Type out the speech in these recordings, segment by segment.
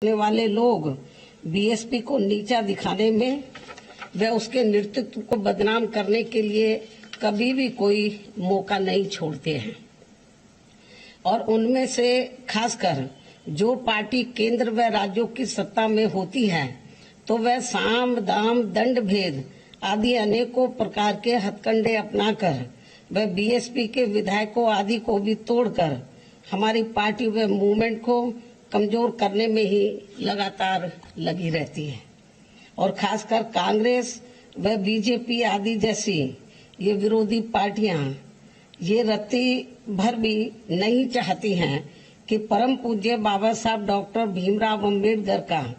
वाले लोग बीएसपी को नीचा दिखाने में व उसके नेतृत्व को बदनाम करने के लिए कभी भी कोई मौका नहीं छोड़ते हैं। और उनमें से खासकर जो पार्टी केंद्र व राज्यों की सत्ता में होती है तो वह साम दाम दंड भेद आदि अनेकों प्रकार के हथकंडे अपनाकर वह बीएसपी के विधायकों आदि को भी तोड़कर हमारी पार्टी व मूवमेंट को कमजोर करने में ही लगातार लगी रहती है। और खासकर कांग्रेस व बीजेपी आदि जैसी ये विरोधी पार्टियां ये रत्ती भर भी नहीं चाहती हैं कि परम पूज्य बाबा साहब डॉक्टर भीमराव अंबेडकर का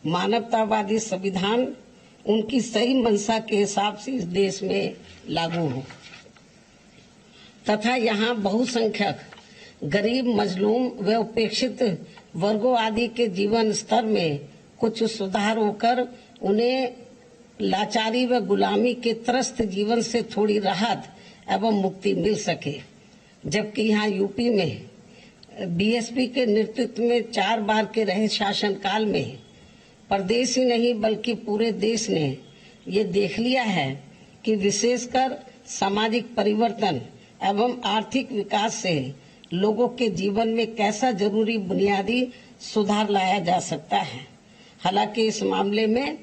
मानवतावादी संविधान उनकी सही मंशा के हिसाब से इस देश में लागू हो तथा यहाँ बहुसंख्यक गरीब, मजलूम व उपेक्षित वर्गों आदि के जीवन स्तर में कुछ सुधार होकर उन्हें लाचारी व गुलामी के त्रस्त जीवन से थोड़ी राहत एवं मुक्ति मिल सके। जबकि यहाँ यूपी में बीएसपी के नेतृत्व में 4 बार के रहे शासनकाल में प्रदेश ही नहीं बल्कि पूरे देश ने ये देख लिया है कि विशेषकर सामाजिक परिवर्तन एवं आर्थिक विकास से लोगों के जीवन में कैसा जरूरी बुनियादी सुधार लाया जा सकता है। हालांकि इस मामले में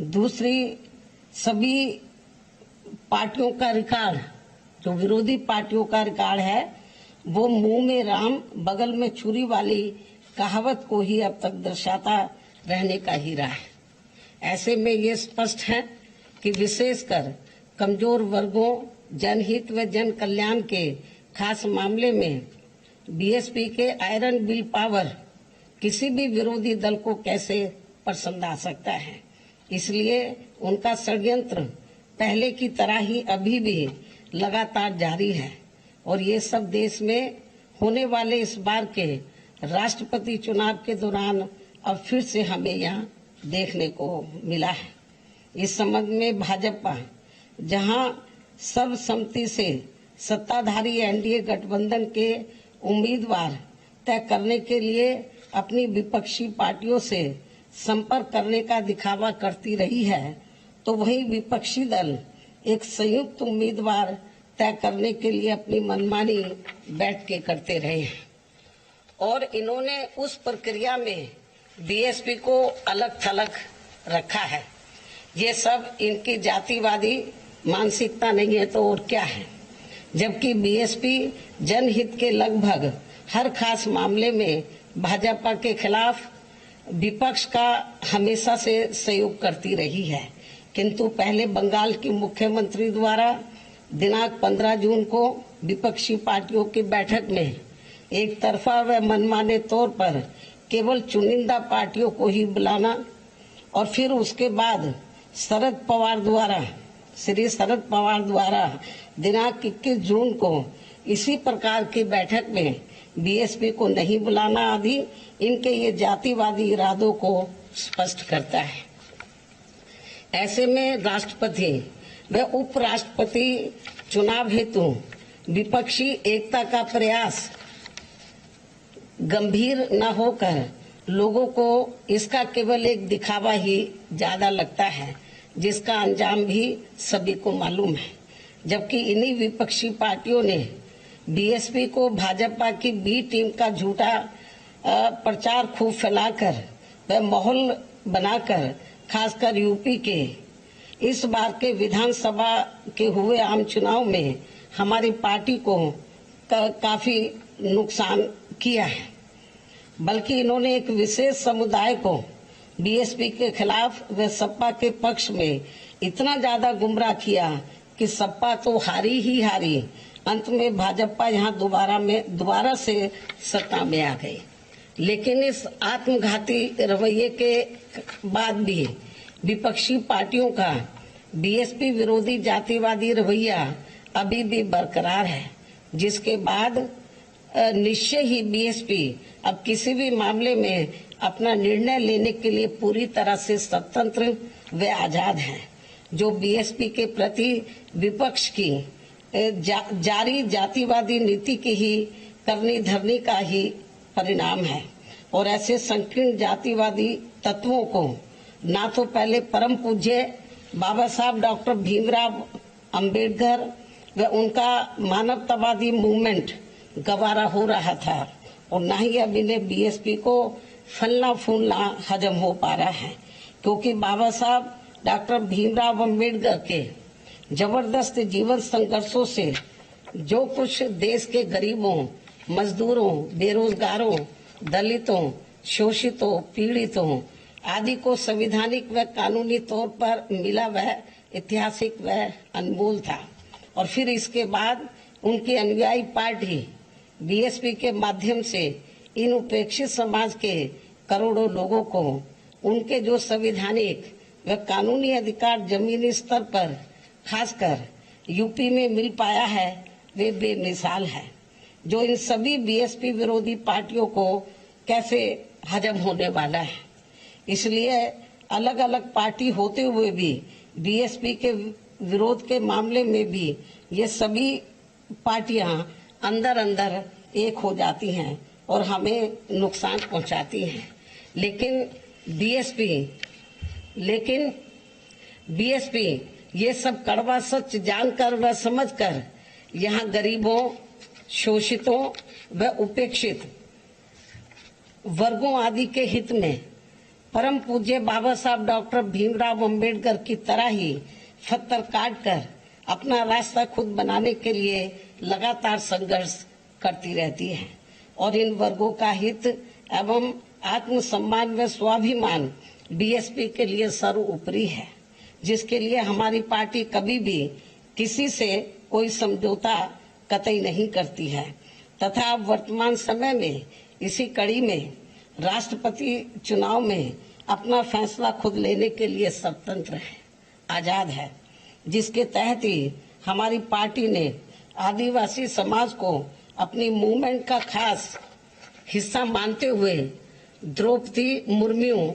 दूसरी सभी पार्टियों का रिकॉर्ड, जो विरोधी पार्टियों का रिकॉर्ड है, वो मुंह में राम बगल में छुरी वाली कहावत को ही अब तक दर्शाता रहने का ही रहा है। ऐसे में ये स्पष्ट है कि विशेषकर कमजोर वर्गों, जनहित व जन कल्याण के खास मामले में बीएसपी के आयरन विल पावर किसी भी विरोधी दल को कैसे पसंद आ सकता है। इसलिए उनका षड्यंत्र पहले की तरह ही अभी भी लगातार जारी है और ये सब देश में होने वाले इस बार के राष्ट्रपति चुनाव के दौरान अब फिर से हमें यहाँ देखने को मिला है। इस संबंध में भाजपा जहाँ सर्वसम्मति से सत्ताधारी एनडीए गठबंधन के उम्मीदवार तय करने के लिए अपनी विपक्षी पार्टियों से संपर्क करने का दिखावा करती रही है, तो वही विपक्षी दल एक संयुक्त उम्मीदवार तय करने के लिए अपनी मनमानी बैठ के करते रहे हैं। और इन्होंने उस प्रक्रिया में बीएसपी को अलग थलग रखा है। ये सब इनकी जातिवादी मानसिकता नहीं है तो और क्या है। जबकि बीएसपी जनहित के लगभग हर खास मामले में भाजपा के खिलाफ विपक्ष का हमेशा से सहयोग करती रही है, किंतु पहले बंगाल की मुख्यमंत्री द्वारा दिनांक 15 जून को विपक्षी पार्टियों की बैठक में एक तरफा व मनमाने तौर पर केवल चुनिंदा पार्टियों को ही बुलाना और फिर उसके बाद श्री शरद पवार द्वारा दिनांक 21 जून को इसी प्रकार की बैठक में बीएसपी को नहीं बुलाना आदि इनके ये जातिवादी इरादों को स्पष्ट करता है। ऐसे में राष्ट्रपति व उपराष्ट्रपति चुनाव हेतु विपक्षी एकता का प्रयास गंभीर न होकर लोगों को इसका केवल एक दिखावा ही ज्यादा लगता है, जिसका अंजाम भी सभी को मालूम है। जबकि इन्हीं विपक्षी पार्टियों ने बीएसपी को भाजपा की बी टीम का झूठा प्रचार खूब फैलाकर व माहौल बनाकर खासकर यूपी के इस बार के विधानसभा के हुए आम चुनाव में हमारी पार्टी को काफी नुकसान किया है। बल्कि इन्होंने एक विशेष समुदाय को बीएसपी के खिलाफ व सपा के पक्ष में इतना ज्यादा गुमराह किया कि सपा तो हारी ही हारी, अंत में भाजपा यहाँ दोबारा से सत्ता में आ गई। लेकिन इस आत्मघाती रवैये के बाद भी विपक्षी पार्टियों का बीएसपी विरोधी जातिवादी रवैया अभी भी बरकरार है, जिसके बाद निश्चय ही बीएसपी अब किसी भी मामले में अपना निर्णय लेने के लिए पूरी तरह से स्वतंत्र व आजाद है, जो बीएसपी के प्रति विपक्ष की जारी जातिवादी नीति की ही करनी धरनी का ही परिणाम है। और ऐसे संकीर्ण जातिवादी तत्वों को ना तो पहले परम पूज्य बाबा साहब डॉक्टर भीमराव अंबेडकर व उनका मानवतावादी मूवमेंट गवारा हो रहा था और न ही अब इन्हें बीएसपी को फलना फूलना हजम हो पा रहा है, क्योंकि बाबा साहब डॉक्टर भीमराव अंबेडकर के जबरदस्त जीवन संघर्षों से जो कुछ देश के गरीबों, मजदूरों, बेरोजगारों, दलितों, शोषितों, पीड़ितों आदि को संवैधानिक व कानूनी तौर पर मिला वह ऐतिहासिक व अनमोल था। और फिर इसके बाद उनकी अनुयायी पार्टी बीएसपी के माध्यम से इन उपेक्षित समाज के करोड़ों लोगों को उनके जो संवैधानिक व कानूनी अधिकार जमीनी स्तर पर खासकर यूपी में मिल पाया है वे बेमिसाल है, जो इन सभी बीएसपी विरोधी पार्टियों को कैसे हजम होने वाला है। इसलिए अलग अलग पार्टी होते हुए भी बीएसपी के विरोध के मामले में भी ये सभी पार्टियां अंदर अंदर एक हो जाती हैं और हमें नुकसान पहुंचाती हैं। लेकिन बीएसपी ये सब कड़वा सच जानकर व समझकर यहाँ गरीबों, शोषितों व उपेक्षित वर्गों आदि के हित में परम पूज्य बाबा साहब डॉक्टर भीमराव अंबेडकर की तरह ही पत्थर काट कर अपना रास्ता खुद बनाने के लिए लगातार संघर्ष करती रहती है और इन वर्गों का हित एवं आत्मसम्मान व स्वाभिमान बीएसपी के लिए सर्वोपरि है, जिसके लिए हमारी पार्टी कभी भी किसी से कोई समझौता कतई नहीं करती है तथा अब वर्तमान समय में इसी कड़ी में राष्ट्रपति चुनाव में अपना फैसला खुद लेने के लिए स्वतंत्र है, आजाद है, जिसके तहत ही हमारी पार्टी ने आदिवासी समाज को अपनी मूवमेंट का खास हिस्सा मानते हुए द्रौपदी मुर्मू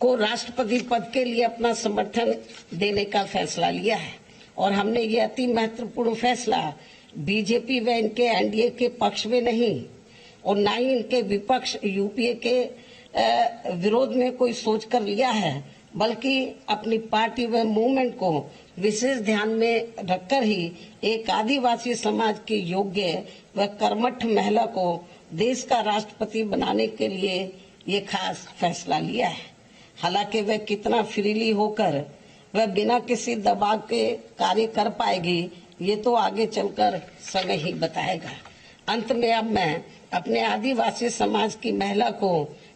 को राष्ट्रपति पद के लिए अपना समर्थन देने का फैसला लिया है। और हमने ये अति महत्वपूर्ण फैसला बीजेपी व इनके एनडीए के पक्ष में नहीं और न ही इनके विपक्ष यूपीए के विरोध में कोई सोचकर लिया है, बल्कि अपनी पार्टी व मूवमेंट को विशेष ध्यान में रखकर ही एक आदिवासी समाज की योग्य व कर्मठ महिला को देश का राष्ट्रपति बनाने के लिए ये खास फैसला लिया है। हालांकि वह कितना फ्रीली होकर वह बिना किसी दबाव के कार्य कर पाएगी ये तो आगे चलकर समय ही बताएगा। अंत में अब मैं अपने आदिवासी समाज की महिला को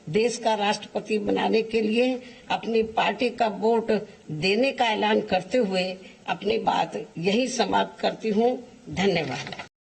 देश का राष्ट्रपति बनाने के लिए अपनी पार्टी का वोट देने का ऐलान करते हुए अपनी बात यही समाप्त करती हूँ। धन्यवाद।